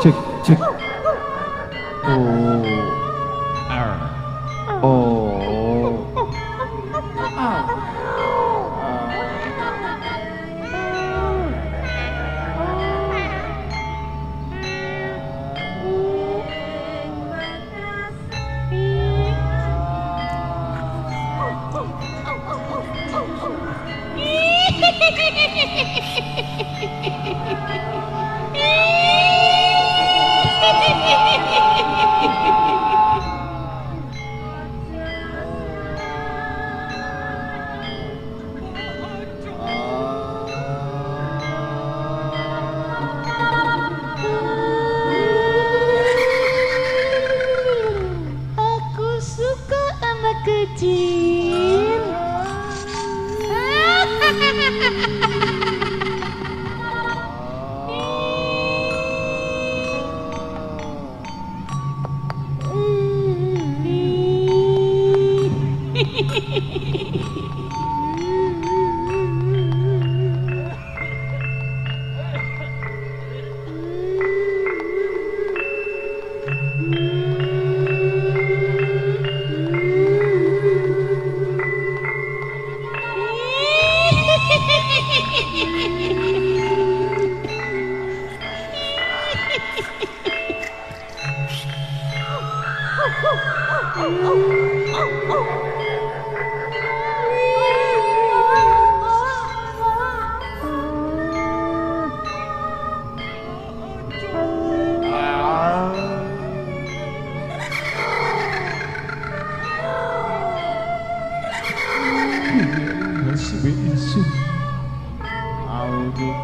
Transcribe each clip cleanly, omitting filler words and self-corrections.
Cek cek. Oh. R. Oh. Aku suka anak kecil.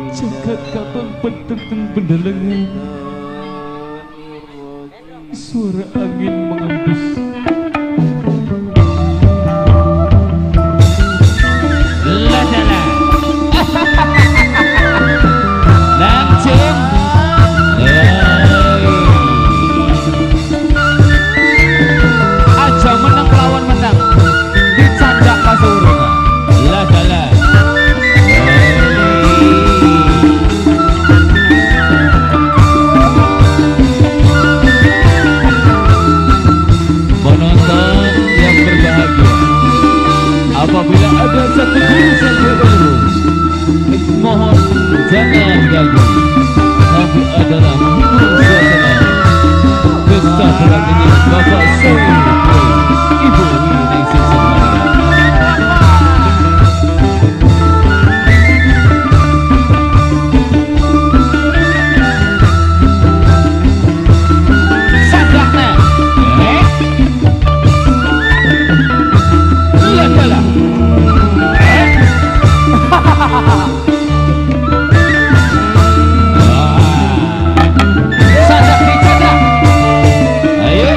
Jagat katon petenteng pendelengan, suara angin mengembus. Aja menang lawan menang, dicandak pasurunan. Ladala. Penonton yang berbahagia, apabila ada satu guru saja baru, mohon jangan ganggu, tapi adalah menghibur suasana. Pesta beragenya Bapak Sayyid, Ibu Wilayah Semarang. Ayo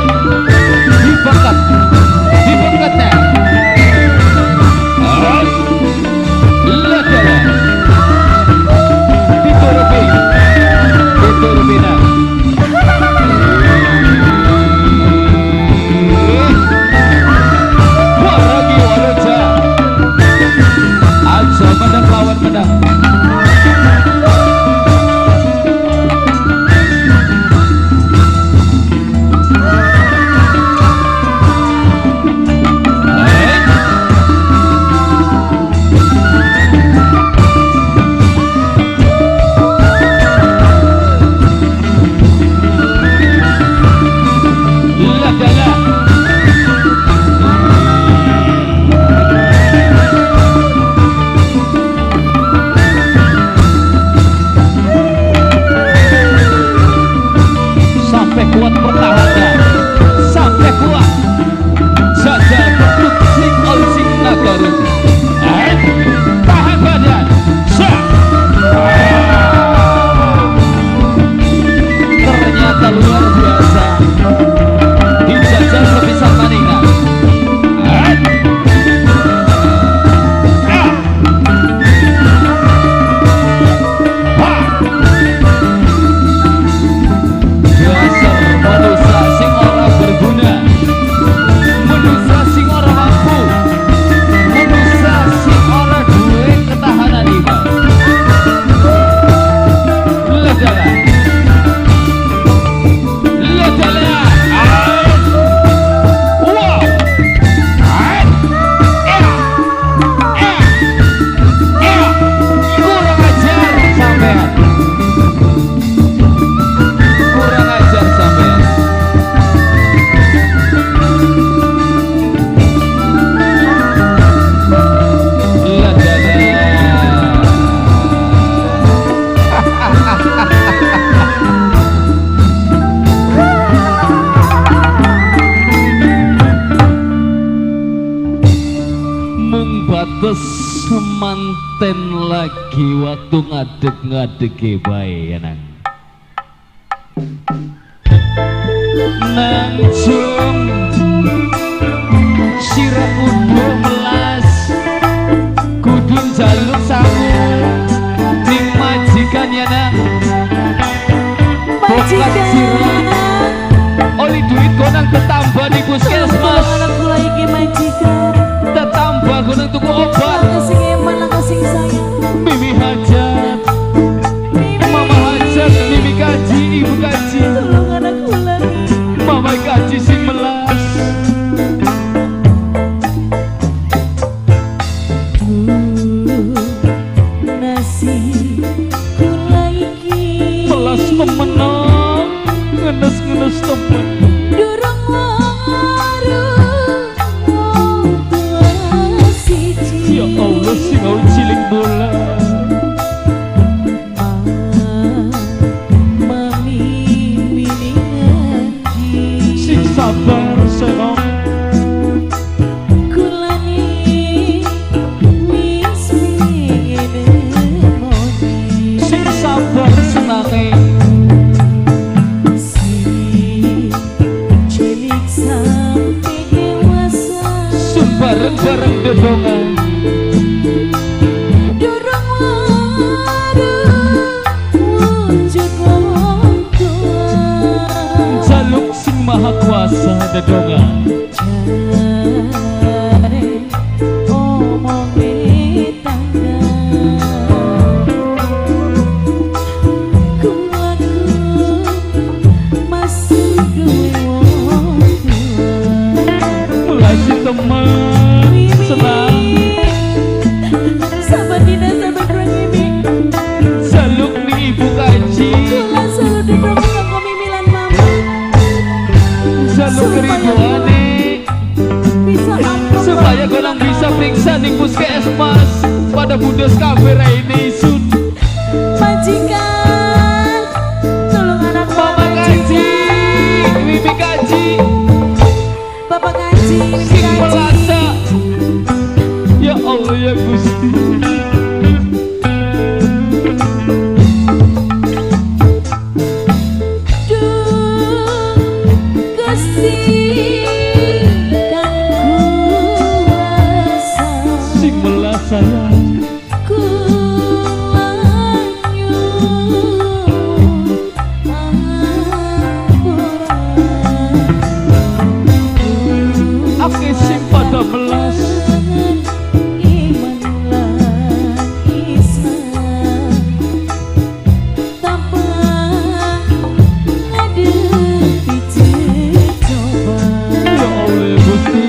ngantos semanten lagi waktu ngadeg-ngadege bae ya nang. Nang jum sira kudu melas kudu jaluk sangu ning majikan ya nang. Bokat sira oli duit gonang tetambah di puskesmas. Anak kula iki majikan Tetambah gonang tuku obat. sing eman lang sing sayang. Mimi hajat, mama hajat, mimi kaji, ibu kaji, Tolong anak kula mama kaji sing melas. nasi kula iki Melas memenang, ngenes-ngenes temen. durung warung tua siji. Ya Allah sing au cilik bola. Mami mini ngaji Sing sabar senong, kula ni wis pengen moni sing sabar senange. si cilik sampai dewasa Sun bareng-bareng dedongan. durung warung wujud wong tua. Jaluk sing maha kuasa dedongan. Jare omonge tangga kulaku masih duwe wong tua. Mulai si temen senang. Sabar dina sabar durung mimi Jaluk ning ibu kaji. kula selalu duduk kanggo mimi lan mama Jaluk keriduane bisa amplop supaya gonang bisa periksa ning puskesmas pada budes kafe raine isun. majikan tolong anak Mama kaji, bibi kaji, bapak ngaji mimi sing ngaji melasa. Ya Allah ya Gusti. Gusti kang kuasa Sing melas sayang. kula nyuwun ampura. Ake sing pada melas. Iman lan Islam tanpa ngadepi coba. Ya Allah ya Gusti.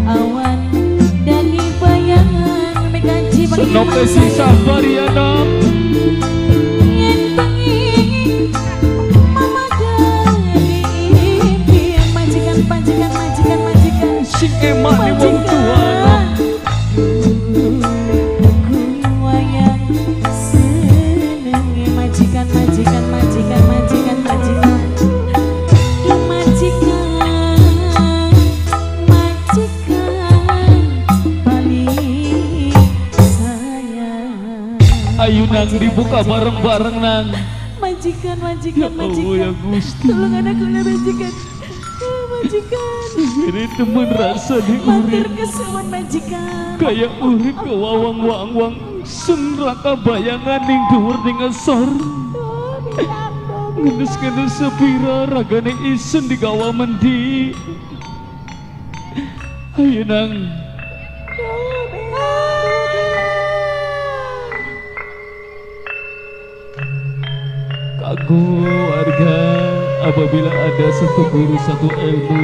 Awan dagi bayangan mekaji Senope sing sabar ya nak. yen bengi mama dadi impian majikan Sing emah ni wong tua nak. wayang senenge majikan paling sayang. Ayo nang dibuka bareng-bareng nang. Majikan Ya Allah ya Gusti. tolong anak kula majikan. Majikan Ini temen rasa di matur urip. kesuwun majikan. Kayak urip ke wawang-wawang sun raka bayangan ning dhuwur ning ngesor. Ngenes-ngenes sepira ragane isun digawa mendi. Ayo nang. Kanggo warga, apabila ada satu guru satu ilmu,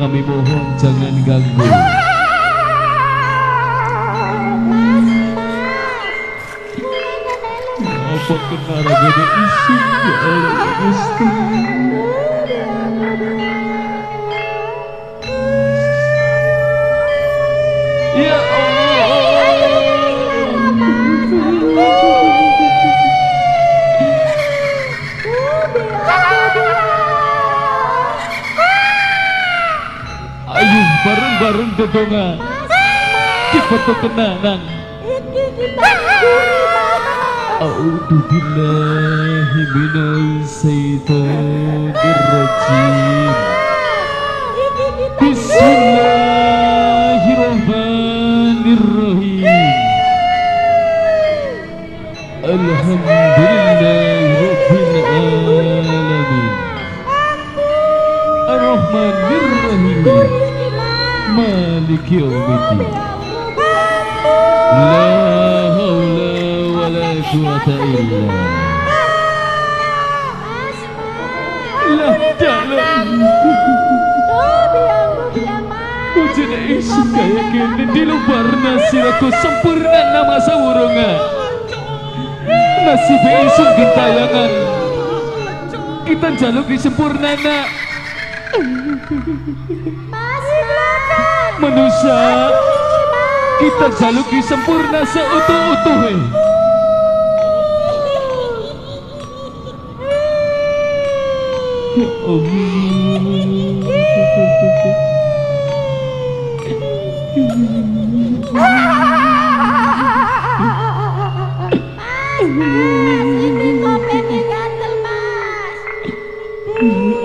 kami mohon jangan ganggu. Apa kena ragane isun ya Allah Gusti. Ya Allah. dedonga dipetuk kenangan. Iki kita A'udzu billahi minash shaitonir rajim. Bismillahirrahmanirrahim. Alhamdulillahirabbil alamin. Ar-Rahmanir-Rahim. Maliki yaumiddin. La haula wala quwata illa la jalan. Ujana isu kaya kini di luar nasiraku sempurna nama sawurunga. Nasib isu gentayangan kita jaluki sempurna nak manusia kita jaluki sempurna seutuh-utuhnya. Ya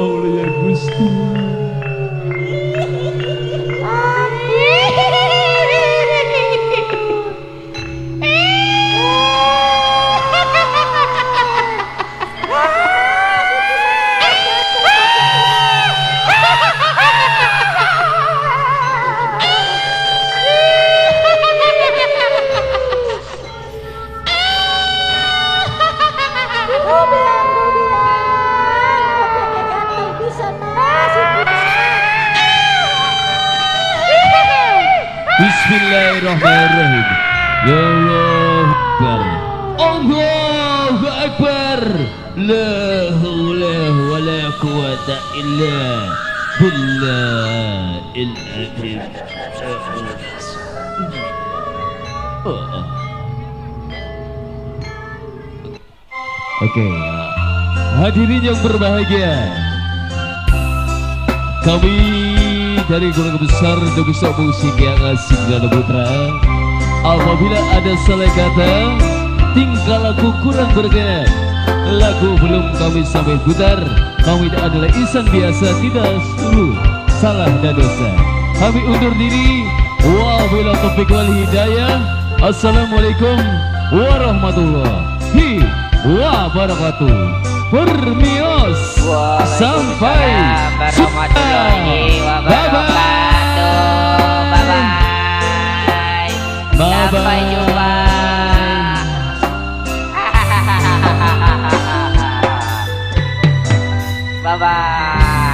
Allah ya Gusti. Bismillahirrahmanirrahim. Ya Allah Akbar. Allahu Akbar. La haula wala quwata illa billahil azim. Oke, hadirin yang berbahagia, kami dari keluarga besar Dogisa Musik yang asik dan putra, apabila ada salah kata, tingkah laku kurang berkenan, lagu belum kami sampai putar, kami adalah insan biasa, tidak sungguh salah dan dosa. Kami undur diri. Wabillahi taufiq wal hidayah. Assalamualaikum warahmatullahi wabarakatuh. Bermios sampai warahmatullahi wabarakatuh. Bye bye. Sampai jumpa. Bye bye.